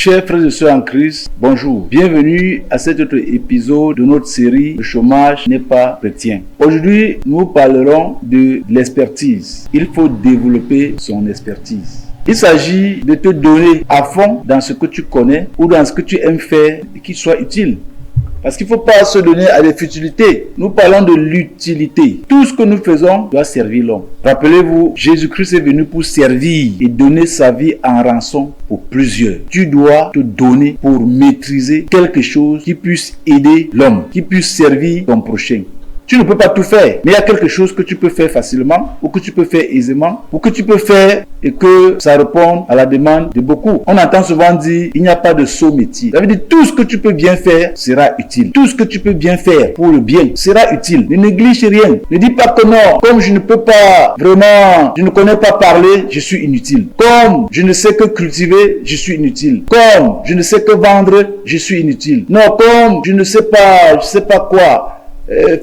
Chers frères et sœurs en Christ, bonjour. Bienvenue à cet autre épisode de notre série « Le chômage n'est pas chrétien ». Aujourd'hui, nous parlerons de l'expertise. Il faut développer son expertise. Il s'agit de te donner à fond dans ce que tu connais ou dans ce que tu aimes faire et qui soit utile. Parce qu'il ne faut pas se donner à des futilités. Nous parlons de l'utilité. Tout ce que nous faisons doit servir l'homme. Rappelez-vous, Jésus-Christ est venu pour servir et donner sa vie en rançon pour plusieurs. Tu dois te donner pour maîtriser quelque chose qui puisse aider l'homme, qui puisse servir ton prochain. Tu ne peux pas tout faire, mais il y a quelque chose que tu peux faire facilement ou que tu peux faire aisément ou que tu peux faire et que ça réponde à la demande de beaucoup. On entend souvent dire il n'y a pas de sot métier. Ça veut dire tout ce que tu peux bien faire sera utile. Tout ce que tu peux bien faire pour le bien sera utile. Ne néglige rien. Ne dis pas que non, comme je ne peux pas vraiment, je ne connais pas parler, je suis inutile. Comme je ne sais que cultiver, je suis inutile. Comme je ne sais que vendre, je suis inutile. Non, comme je ne sais pas quoi.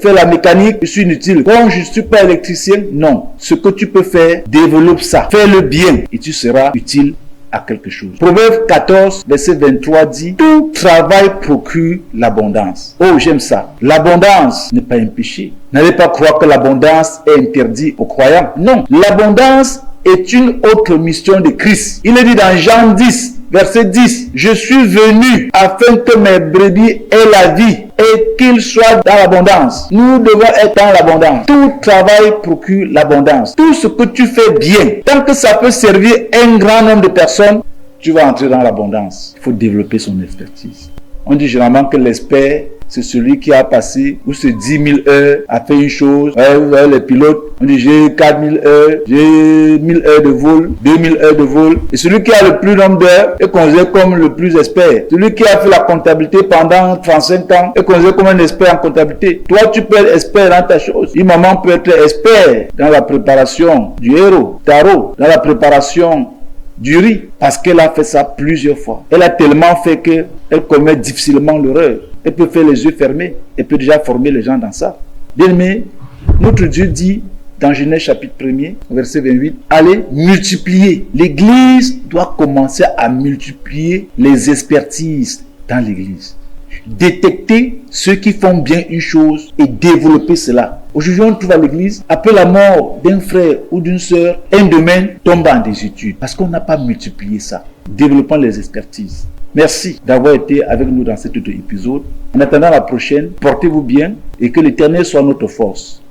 Faire la mécanique, je suis inutile. Comme je ne suis pas électricien, non. Ce que tu peux faire, développe ça. Fais-le bien et tu seras utile à quelque chose. Proverbe 14, verset 23 dit « Tout travail procure l'abondance ». Oh, j'aime ça. L'abondance n'est pas un péché. N'allez pas croire que l'abondance est interdite aux croyants. Non. L'abondance est une autre mission de Christ. Il est dit dans Jean 10, verset 10, « Je suis venu afin que mes brebis aient la vie et qu'ils soient dans l'abondance. » Nous devons être dans l'abondance. Tout travail procure l'abondance. Tout ce que tu fais bien, tant que ça peut servir un grand nombre de personnes, tu vas entrer dans l'abondance. Il faut développer son expertise. On dit généralement que l'expert, c'est celui qui a passé ou c'est 10 000 heures à faire une chose. Les pilotes, on dit j'ai 4 000 heures, j'ai 1 000 heures de vol, 2 000 heures de vol. Et celui qui a le plus nombre d'heures est considéré comme le plus expert. Celui qui a fait la comptabilité pendant 35 ans est considéré comme un expert en comptabilité. Toi, tu peux être expert dans ta chose. Une maman peut être expert dans la préparation du héros, tarot, dans la préparation du riz, parce qu'elle a fait ça plusieurs fois. Elle a tellement fait qu'elle commet difficilement l'erreur. Elle peut faire les yeux fermés. Elle peut déjà former les gens dans ça. Bien-aimé, notre Dieu dit dans Genèse chapitre 1er, verset 28, allez multiplier. L'Église doit commencer à multiplier les expertises dans l'Église. Détecter ceux qui font bien une chose et développer cela. Aujourd'hui, on trouve à l'église, après la mort d'un frère ou d'une sœur, un domaine tombe en désuétude parce qu'on n'a pas multiplié ça. Développons les expertises. Merci d'avoir été avec nous dans cet autre épisode. En attendant la prochaine, portez-vous bien et que l'Éternel soit notre force.